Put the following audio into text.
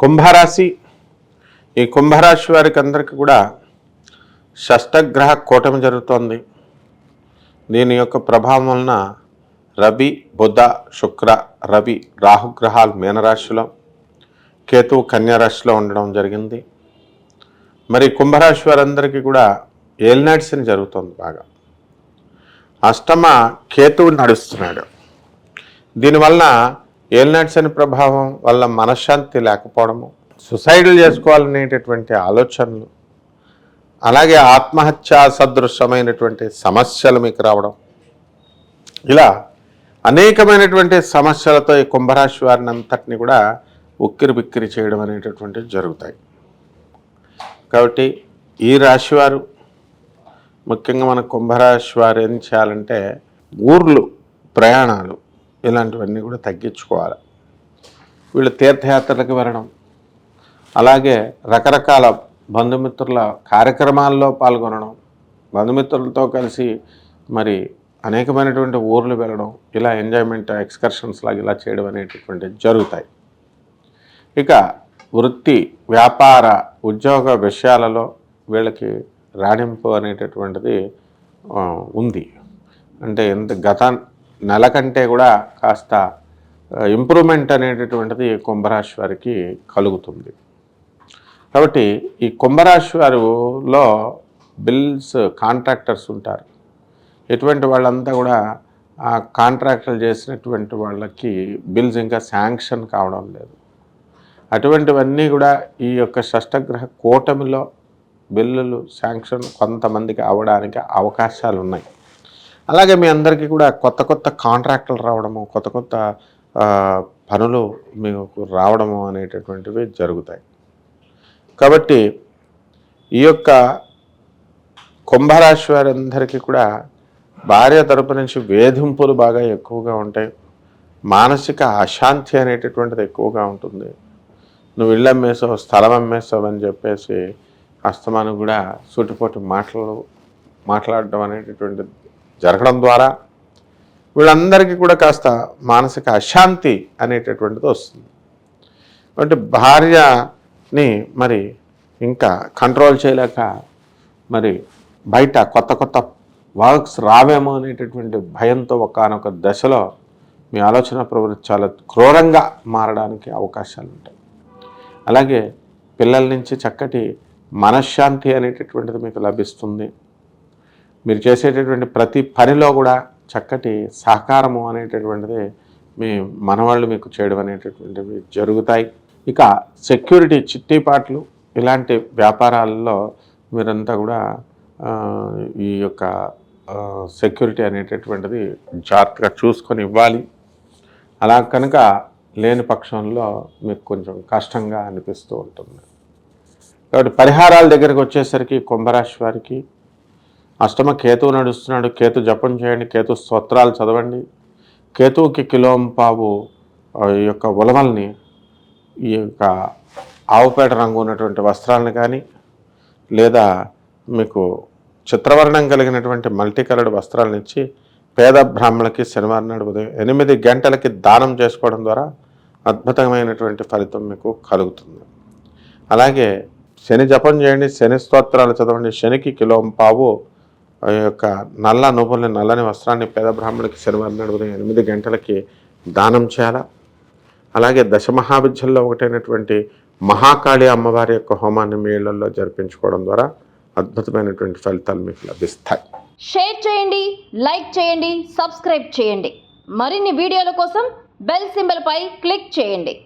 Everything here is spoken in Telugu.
కుంభరాశి. ఈ కుంభరాశి వారికి అందరికీ కూడా షష్టగ్రహ కూటమి జరుగుతోంది. దీని యొక్క ప్రభావం వలన రవి, బుధ, శుక్ర, రవి, రాహుగ్రహాలు మీనరాశిలో, కేతువు కన్యారాశిలో ఉండడం జరిగింది. మరి కుంభరాశి వారందరికీ కూడా ఏలినాటి శని జరుగుతుంది. బాగా అష్టమ కేతువు నడుస్తున్నాడు. దీనివలన ఏలినాటి శని ప్రభావం వల్ల మనశ్శాంతి లేకపోవడము, సుసైడ్లు చేసుకోవాలనేటటువంటి ఆలోచనలు, అలాగే ఆత్మహత్యా సదృశమైనటువంటి సమస్యలు మీకు రావడం, ఇలా అనేకమైనటువంటి సమస్యలతో ఈ కుంభరాశి వారిని అంతటిని కూడా ఉక్కిరి బిక్కిరి చేయడం అనేటటువంటివి జరుగుతాయి. కాబట్టి ఈ రాశివారు, ముఖ్యంగా మన కుంభరాశి వారు ఏం చేయాలంటే ఊర్లు, ప్రయాణాలు ఇలాంటివన్నీ కూడా తగ్గించుకోవాలి. వీళ్ళు తీర్థయాత్రలకు వెళ్ళడం, అలాగే రకరకాల బంధుమిత్రుల కార్యక్రమాల్లో పాల్గొనడం, బంధుమిత్రులతో కలిసి మరి అనేకమైనటువంటి ఊర్లు వెళ్ళడం, ఇలా ఎంజాయ్మెంట్ ఎక్స్కర్షన్స్ లాగా ఇలా చేయడం అనేటటువంటివి జరుగుతాయి. ఇక వృత్తి, వ్యాపార, ఉద్యోగ విషయాలలో వీళ్ళకి రాణింపు అనేటటువంటిది ఉంది. అంటే గత నెల కంటే కూడా కాస్త ఇంప్రూవ్మెంట్ అనేటటువంటిది కుంభరాశి వారికి కలుగుతుంది. కాబట్టి ఈ కుంభరాశి వారిలో బిల్స్, కాంట్రాక్టర్స్ ఉంటారు. ఎటువంటి వాళ్ళంతా కూడా ఆ కాంట్రాక్టులు చేసినటువంటి వాళ్ళకి బిల్స్ ఇంకా శాంక్షన్ కావడం లేదు. అటువంటివన్నీ కూడా ఈ యొక్క షష్టగ్రహ కూటమిలో బిల్లులు శాంక్షన్ కొంతమందికి అవ్వడానికి అవకాశాలు ఉన్నాయి. అలాగే మీ అందరికీ కూడా కొత్త కొత్త కాంట్రాక్టులు రావడము, కొత్త కొత్త పనులు మీకు రావడము అనేటటువంటివి జరుగుతాయి. కాబట్టి ఈ యొక్క కుంభరాశి వారందరికీ కూడా భార్య తరపు నుంచి వేధింపులు బాగా ఎక్కువగా ఉంటాయి. మానసిక అశాంతి అనేటటువంటిది ఎక్కువగా ఉంటుంది. నువ్వు ఇళ్ళు అమ్మేసావు, స్థలం అమ్మేసావు అని చెప్పేసి అస్తమానం కూడా సూటిపోటి మాట్లాడడం అనేటటువంటిది జరగడం ద్వారా వీళ్ళందరికీ కూడా కాస్త మానసిక అశాంతి అనేటటువంటిది వస్తుంది. కాబట్టి భార్యని మరి ఇంకా కంట్రోల్ చేయలేక మరి బయట కొత్త కొత్త వర్క్స్ రావేమో అనేటటువంటి భయంతో ఒకానొక దశలో మీ ఆలోచన ప్రవృత్తి చాలా క్రూరంగా మారడానికి అవకాశాలు ఉంటాయి. అలాగే పిల్లల నుంచి చక్కటి మనశ్శాంతి అనేటటువంటిది మీకు లభిస్తుంది. మీరు చేసేటటువంటి ప్రతి పనిలో కూడా చక్కటి సహకారము అనేటటువంటిది మీ మనవాళ్ళు మీకు చేయడం అనేటటువంటివి జరుగుతాయి. ఇక సెక్యూరిటీ, చిట్టీపాట్లు ఇలాంటి వ్యాపారాలలో మీరంతా కూడా ఈ యొక్క సెక్యూరిటీ అనేటటువంటిది జాగ్రత్తగా చూసుకొని ఇవ్వాలి. అలా కనుక లేని పక్షంలో మీకు కొంచెం కష్టంగా అనిపిస్తూ ఉంటుంది. కాబట్టి పరిహారాల దగ్గరికి వచ్చేసరికి కుంభరాశి వారికి అష్టమ కేతువు నడుస్తున్నాడు. కేతు జపం చేయండి, కేతు స్తోత్రాలు చదవండి. కేతువుకి కిలోంపావు ఈ యొక్క ఉలవల్ని, ఈ యొక్క ఆవుపేట రంగు ఉన్నటువంటి వస్త్రాలను కానీ, లేదా మీకు చిత్రవర్ణం కలిగినటువంటి మల్టీ కలర్డ్ వస్త్రాలను ఇచ్చి పేద బ్రాహ్మణులకి శనివారం నాడు ఉదయం 8 గంటలకి దానం చేసుకోవడం ద్వారా అద్భుతమైనటువంటి ఫలితం మీకు కలుగుతుంది. అలాగే శని జపం చేయండి, శని స్తోత్రాలు చదవండి. శనికి కిలోంపావు యొక్క నల్ల నువ్వుల్ని, నల్లని వస్త్రాన్ని పేద బ్రాహ్మణులకి శనివారం నాడు ఉదయం 8 గంటలకి దానం చేయాలా. అలాగే దశమహావిద్యల్లో ఒకటైనటువంటి మహాకాళి అమ్మవారి యొక్క హోమాన్ని మీ ఇళ్లలో జరిపించుకోవడం ద్వారా అద్భుతమైనటువంటి ఫలితాలు మీకు లభిస్తాయి. షేర్ చేయండి, లైక్ చేయండి, సబ్స్క్రైబ్ చేయండి. మరిన్ని వీడియోల కోసం బెల్ సింబల్ పై క్లిక్ చేయండి.